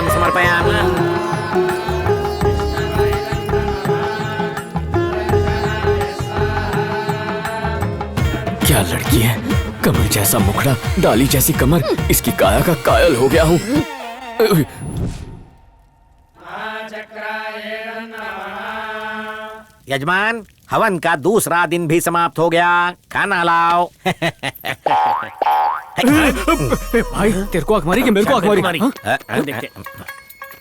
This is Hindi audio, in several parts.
अर्घ्यम समर्पयामि। क्या लड़की है, कमल जैसा मुखड़ा, डाली जैसी कमर, इसकी काया का कायल हो गया हूँ। यजमान, हवन का दूसरा दिन भी समाप्त हो गया, खाना लाओ। भाई तेरे को आंख मारी कि मेरे को आंख मारी?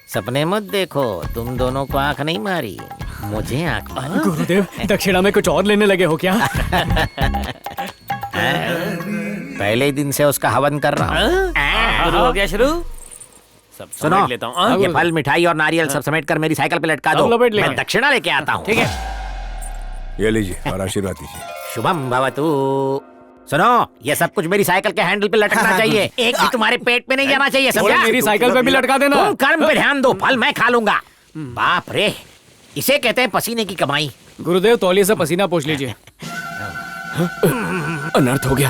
सपने मत देखो, तुम दोनों को आंख नहीं मारी, मुझे आंख मारी। गुरुदेव, दक्षिणा में कुछ और लेने लगे हो क्या? पहले ही दिन से उसका हवन कर रहा हूँ। शुरू हो गया शुरू। सब सुनो, लेता हूँ। ये फल, मिठाई और नारियल सब समेट कर मेरी साइकिल पे लटका दो, मैं दक्षिणा लेके आता हूँ। ठीक है, ये लीजिए और आशीर्वाद दीजिए। शुभम भवतु। सुनो, ये सब कुछ मेरी साइकिल के हैंडल पे लटकना चाहिए, एक भी तुम्हारे पेट पे नहीं जाना चाहिए, समझा? मेरी साइकिल पे भी लटका देना। तुम कर्म पे ध्यान दो, फल मैं खा लूंगा। बाप रे, इसे कहते हैं पसीने की कमाई। गुरुदेव, तौलिए से पसीना पोंछ लीजिए। अनर्थ हो गया।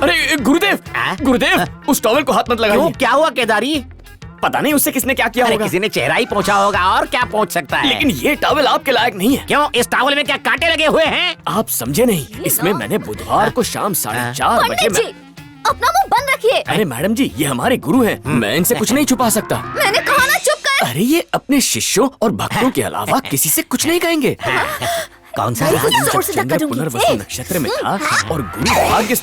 अरे गुरुदेव, गुरुदेव, उस टॉवल को हाथ मत लगाइए। क्या हुआ केदारी? पता नहीं उससे किसने क्या किया होगा। किसी ने चेहरा ही पहुंचा होगा, और क्या पहुंच सकता है? लेकिन ये टॉवल आपके लायक नहीं है। क्यों? इस टॉवल में क्या कांटे लगे हुए हैं? आप समझे नहीं, इसमें मैंने बुधवार को शाम 4:30 बजे पंडित जी, अपना मुंह बंद रखिए। अरे मैडम जी, ये हमारे गुरु हैं, मैं इनसे कुछ नहीं छुपा सकता। मैंने कहा ना, चुप कर। अरे ये अपने शिष्यों और भक्तों के अलावा किसी से कुछ नहीं कहेंगे। कौन सा? जोर से धक्का दूंगी। पुनर्वसु नक्षत्र में था और गुरु भाग्य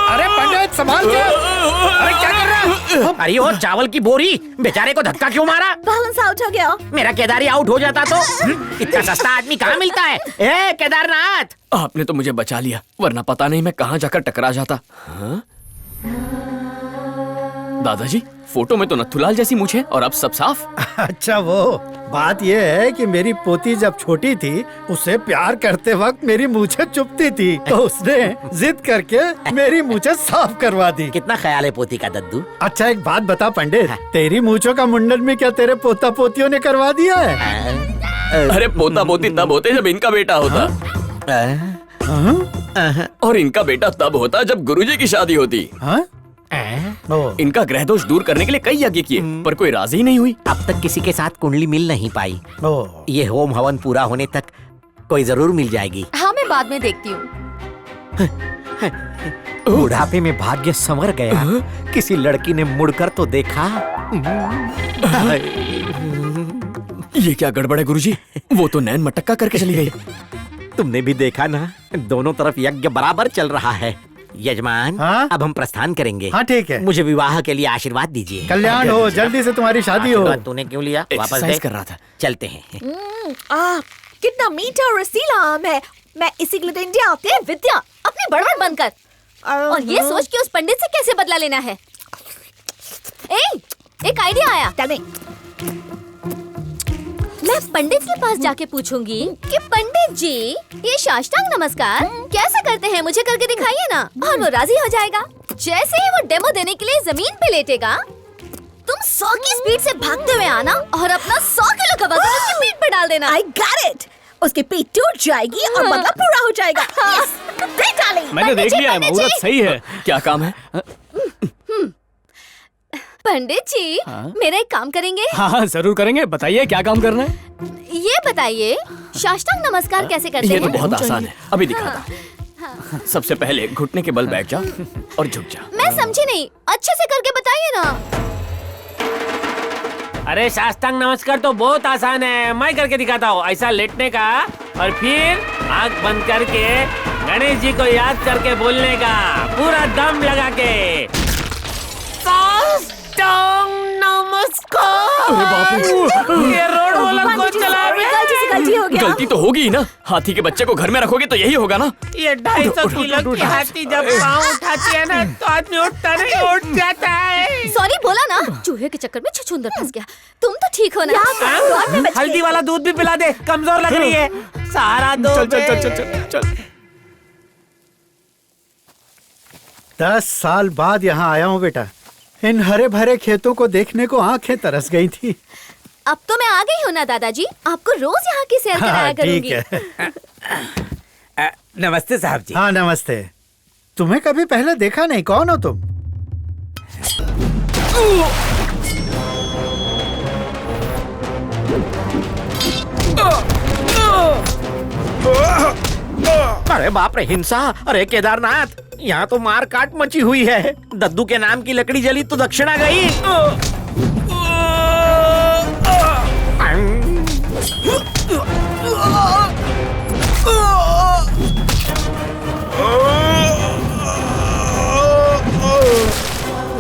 अरे पंडित, संभाल के। अरे क्या कर रहा है? अरे वो चावल की बोरी, बेचारे को धक्का क्यों मारा? बैलेंस आउट हो गया। मेरा केदारी आउट हो जाता तो? इतना सस्ता आदमी कहाँ मिलता है? ए केदारनाथ, आपने तो मुझे बचा लिया, वरना पता नहीं मैं कहाँ जाकर टकरा जाता। हाँ? दादाजी, फोटो में तो नथुलाल जैसी मूंछ है और अब सब साफ। अच्छा, वो बात ये है कि मेरी पोती जब छोटी थी, उसे प्यार करते वक्त मेरी मूछें चुभती थी, तो उसने जिद करके मेरी मूछें साफ करवा दी। कितना ख्याल है पोती का दद्दू? अच्छा एक बात बता पंडित, तेरी मूछों का मुंडन में क्या तेरे पोता पोतियों ने करवा दिया है? अरे पोता पोती तब होते जब इनका बेटा होता, और इनका बेटा तब होता जब गुरुजी की शादी होती। इनका ग्रह दोष दूर करने के लिए कई यज्ञ किए, पर कोई राजी ही नहीं हुई। अब तक किसी के साथ कुंडली मिल नहीं पाई। ये होम हवन पूरा होने तक कोई जरूर मिल जाएगी। हाँ, मैं बाद में देखती हूँ। बुढ़ापे में भाग्य संवर गया, किसी लड़की ने मुड़कर तो देखा। ये क्या गड़बड़ है गुरुजी? वो तो नैन मटक्का करके चली गई। तुमने भी देखा ना, दोनों तरफ यज्ञ बराबर चल रहा है। यजमान, हाँ? अब हम प्रस्थान करेंगे। हाँ ठीक है। मुझे विवाह के लिए आशीर्वाद दीजिए। कल्याण हो, जल्दी से तुम्हारी शादी हो। आशीर्वाद तूने क्यों लिया? वापस एक्सरसाइज दे। कर रहा था। चलते हैं। कितना मीठा और रसीला आम है। मैं इसी के लिए तो इंडिया आती है। विद्या, अपनी बड़बड़ बंद कर और ये सोच कि उस पंडित से कैसे बदला लेना है। एक आइडिया आया। मैं पंडित के पास जाके पूछूंगी कि पंडित जी, ये साष्टांग नमस्कार कैसे करते हैं, मुझे करके दिखाइए ना। और वो राजी हो जाएगा। जैसे ही वो डेमो देने के लिए जमीन पे लेटेगा, तुम 100 की स्पीड से भागते हुए आना और अपना 100 किलो का वजन उसकी पीठ पे डाल देना। I got it! उसकी पीठ टूट जाएगी और बदला पूरा हो जाएगा। Yes! Great, darling! मैंने देख लिया है, मुहूर्त सही है। क्या काम है? पंडित जी, मेरा एक काम करेंगे? हाँ जरूर करेंगे, बताइए क्या काम करना है। ये बताइए, साष्टांग नमस्कार कैसे करते हैं? ये तो बहुत आसान है, अभी दिखाता। सबसे पहले घुटने के बल बैठ जा और झुक जा। मैं समझी नहीं, अच्छे से करके बताइए ना। अरे साष्टांग नमस्कार तो बहुत आसान है, मैं करके दिखाता हूँ। ऐसा लेटने का और फिर आँख बंद करके गणेश जी को याद करके बोलने का, पूरा दम लगा के। साष्टांग नमस्कार। अरे बाप रे, ये रोड रोलर को चला गलती हो गया। गलती तो होगी ही ना। हाथी के बच्चे को घर में रखोगे तो यही होगा ना। ये 250 किलो की हाथी जब पाँव उठाती है ना, तो आदमी उठता नहीं, उठ जाता है। सॉरी बोला ना, चूहे के चक्कर में छछूंदर फंस गया। तुम तो ठीक हो ना? हल्दी वाला दूध भी पिला दे, कमजोर लग रही है। सारा दो। चल चल चल चल चल। 10 साल बाद यहाँ आया हूँ बेटा। इन हरे भरे खेतों को देखने को आंखें तरस गई थी। अब तो मैं आ गई हूँ ना दादाजी, आपको रोज यहाँ की सैर कराया करूँगी। ठीक है। नमस्ते साहब जी। हाँ नमस्ते। तुम्हें कभी पहले देखा नहीं, कौन हो तुम? अरे बाप रे, हिंसा! अरे केदारनाथ, यहाँ तो मार काट मची हुई है। दद्दू के नाम की लकड़ी जली तो दक्षिणा गई।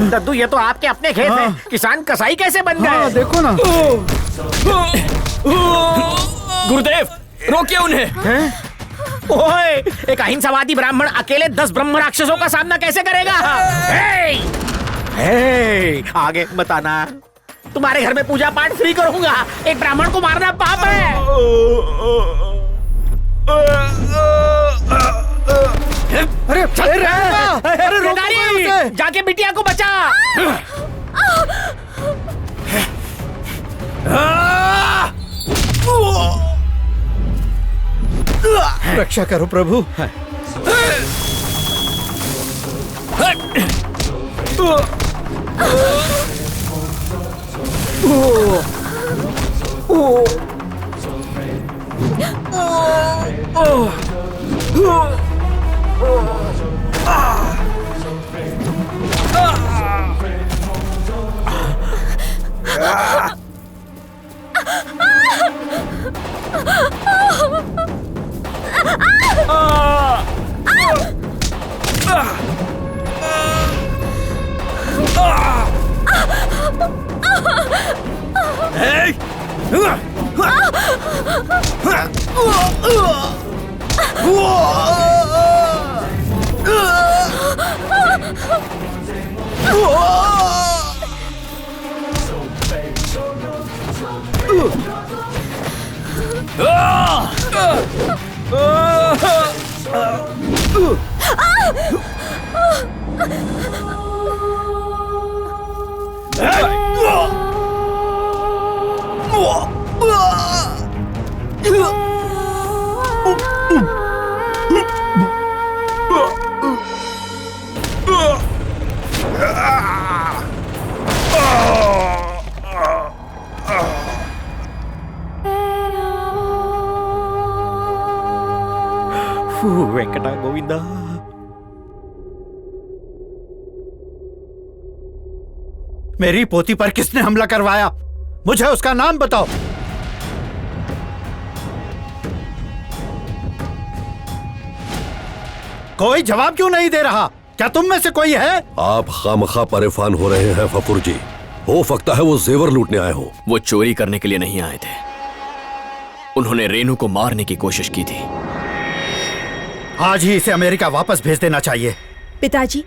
दद्दू, ये तो आपके अपने खेत हैं। किसान कसाई कैसे बन गए? देखो ना। गुरुदेव, रोकिए उन्हें। ओए, एक अहिंसावादी ब्राह्मण अकेले 10 ब्रह्म राक्षसों का सामना कैसे करेगा? आगे बताना। तुम्हारे घर में पूजा पाठ फ्री करूंगा। एक ब्राह्मण को मारना पाप है। अरे अरे केदारी, जाके बिटिया को बचा। रक्षा करो प्रभु। वेंकटा गोविंदा। मेरी पोती पर किसने हमला करवाया? मुझे उसका नाम बताओ। कोई जवाब क्यों नहीं दे रहा? क्या तुम में से कोई है? आप खामखा परेशान हो रहे हैं फफूर जी। हो सकता है वो जेवर लूटने आए हो। वो चोरी करने के लिए नहीं आए थे। उन्होंने रेनू को मारने की कोशिश की थी। आज ही इसे अमेरिका वापस भेज देना चाहिए। पिताजी,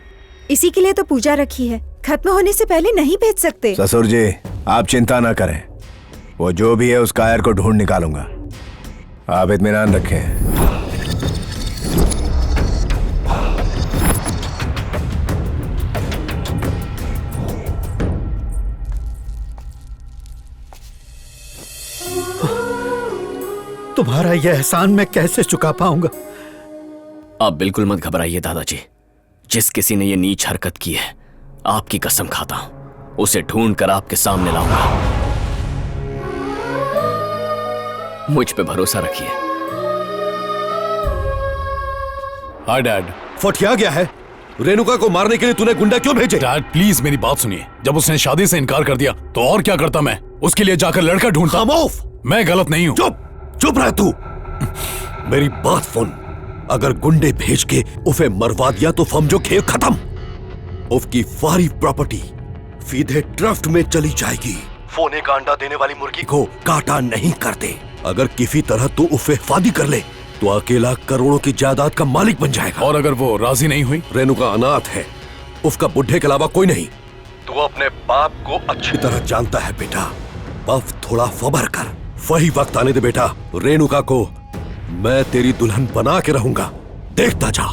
इसी के लिए तो पूजा रखी है। खत्म होने से पहले नहीं भेज सकते। ससुर जी, आप चिंता ना करें। वो जो भी है उस कायर को ढूंढ निकालूंगा। आप इत्मीनान रखें। तुम्हारा यह एहसान मैं कैसे चुका पाऊंगा? आप बिल्कुल मत घबराइए दादाजी। जिस किसी ने ये नीच हरकत की है, आपकी कसम खाता हूं, उसे ढूंढ कर आपके सामने लाऊंगा। मुझ पे भरोसा रखिए। हाँ डैड। फटिया गया है। रेणुका को मारने के लिए तूने गुंडा क्यों भेजे? डैड प्लीज मेरी बात सुनिए। जब उसने शादी से इनकार कर दिया तो और क्या करता मैं? उसके लिए जाकर लड़का ढूंढता। खामोश। मैं गलत नहीं हूँ। चुप चुप रह तू। मेरी बात सुन। अगर गुंडे भेज के उसे मरवा दिया तो समझो खेल खत्म। उसकी सारी प्रॉपर्टी सीधे ट्रस्ट में चली जाएगी। सोने का अंडा देने वाली मुर्गी को काटा नहीं करते। अगर किसी तरह तू उसे शादी कर ले तो अकेला करोड़ों की जायदाद का मालिक बन जाएगा। और अगर वो राजी नहीं हुई? रेणुका अनाथ है, उसका बुढ़े के अलावा कोई नहीं। तू अपने बाप को अच्छी तरह जानता है बेटा। बस थोड़ा सब्र कर। वही वक्त आने दे बेटा। रेणुका को मैं तेरी दुल्हन बना के रहूंगा, देखता जा।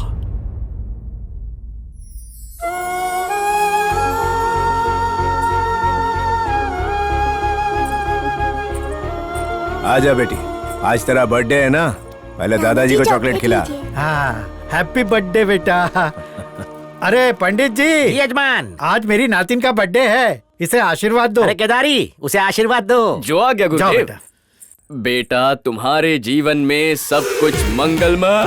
आजा बेटी, आज तेरा बर्थडे है ना, पहले दादाजी को चॉकलेट खिला। हाँ, हैप्पी बर्थडे बेटा। अरे पंडित जी, यजमान, आज मेरी नातिन का बर्थडे है, इसे आशीर्वाद दो। अरे केदारी, उसे आशीर्वाद दो। जो आ गया जाओ गुरुदेव। बेटा। बेटा तुम्हारे जीवन में सब कुछ मंगलमय।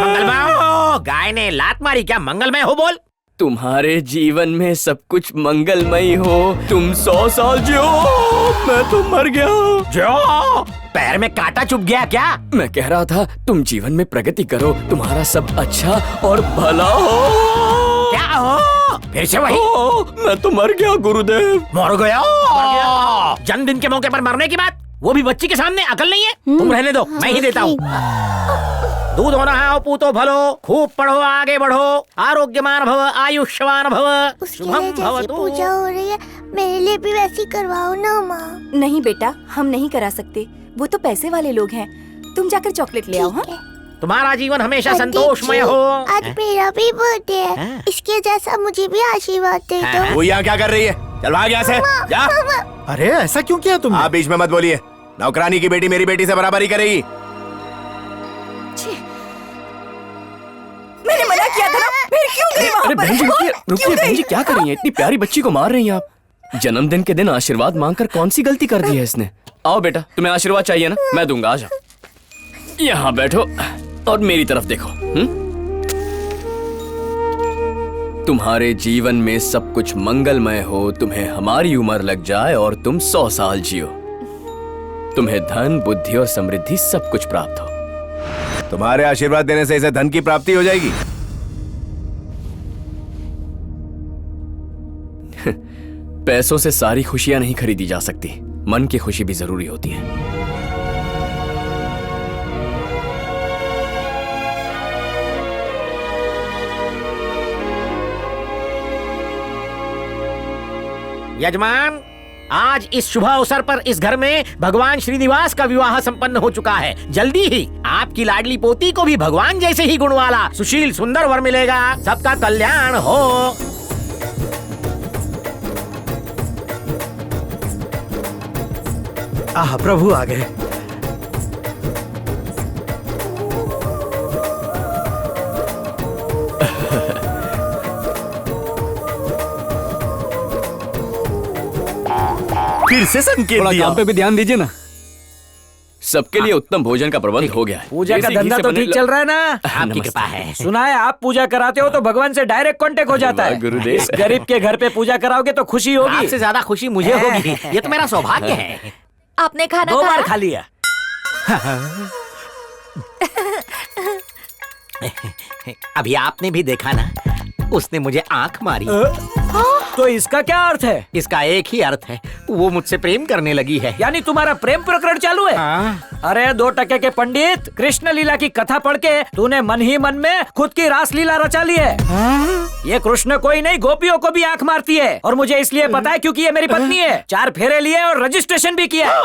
मंगलमय हो? गाय ने लात मारी क्या? मंगलमय हो बोल। तुम्हारे जीवन में सब कुछ मंगलमय हो। तुम 100 साल जियो, मैं तो मर गया। जो पैर में कांटा चुभ गया क्या? मैं कह रहा था तुम जीवन में प्रगति करो, तुम्हारा सब अच्छा और भला हो। क्या हो? फिर से वही? मैं तो मर गया गुरुदेव। मर गया? जन्मदिन के मौके पर मरने की बात, वो भी बच्ची के सामने। अकल नहीं है? तुम रहने दो, मैं ही देता हूँ। दूध होना है पूतो भलो, खूब पढ़ो आगे बढ़ो, आरोग्यमान भव आयुष्मान भव, शुभम भवतु। पूजा हो रही है, मेरे लिए भी वैसी करवाओ ना माँ। नहीं बेटा, हम नहीं करा सकते, वो तो पैसे वाले लोग हैं। तुम जाकर चॉकलेट ले आओ। हाँ? तुम्हारा जीवन हमेशा संतोषमय हो। आज मेरा भी बर्थडे है, इसके जैसा मुझे भी आशीर्वाद दे दो। वो यहाँ क्या कर रही है? चल भाग यहाँ से, जा। अरे ऐसा क्यों किया तुमने? आप बीच में मत बोलिए। नौकरानी की बेटी मेरी बेटी से बराबरी करेगी। मैंने मना किया था ना, फिर क्यों गई वहाँ अरे पर? बहन जी रुकिए बहन जी, क्या कर रही हैं? इतनी प्यारी बच्ची को मार रही हैं आप। जन्मदिन के दिन आशीर्वाद मांगकर कौन सी गलती कर दी है इसने? आओ बेटा, तुम्हें आशीर्वाद चाहिए ना, मैं दूंगा। आ जाओ, यहाँ बैठो और मेरी तरफ देखो। तुम्हारे जीवन में सब कुछ मंगलमय हो, तुम्हें हमारी उम्र लग जाए और तुम 100 साल जियो। तुम्हें धन, बुद्धि और समृद्धि सब कुछ प्राप्त हो। तुम्हारे आशीर्वाद देने से इसे धन की प्राप्ति हो जाएगी। पैसों से सारी खुशियां नहीं खरीदी जा सकती, मन की खुशी भी जरूरी होती है। यजमान, आज इस शुभ अवसर पर इस घर में भगवान श्रीनिवास का विवाह संपन्न हो चुका है। जल्दी ही आपकी लाडली पोती को भी भगवान जैसे ही गुण वाला सुशील सुंदर वर मिलेगा। सबका कल्याण हो। आह, प्रभु आ गए। फिर से संकेत थोड़ा दिया। काम पे भी ध्यान दीजिए ना। सबके लिए उत्तम भोजन का प्रबंध हो गया है। पूजा का देसी घी धंधा से तो बने ठीक चल रहा है ना? आपकी कृपा है। सुना है आप पूजा कराते हो तो भगवान से डायरेक्ट कांटेक्ट हो जाता वाह, है। गुरुदेव। इस गरीब के घर पे पूजा कराओगे तो खुशी होगी। आपसे ज्यादा खुशी मुझे होगी। ये तो मेरा सौभाग्य है। आपने खाना 2 खाया? बार खा लिया। अभी आपने भी देखा ना, उसने मुझे आंख मारी। तो इसका क्या अर्थ है? इसका एक ही अर्थ है, वो मुझसे प्रेम करने लगी है। यानी तुम्हारा प्रेम प्रकरण चालू है? अरे 2 टके के पंडित, कृष्ण लीला की कथा पढ़ के तूने मन ही मन में खुद की रास लीला रचा ली है। ये कृष्ण कोई नहीं, गोपियों को भी आंख मारती है। और मुझे इसलिए पता है क्योंकि ये मेरी पत्नी है। 4 फेरे लिए और रजिस्ट्रेशन भी किया।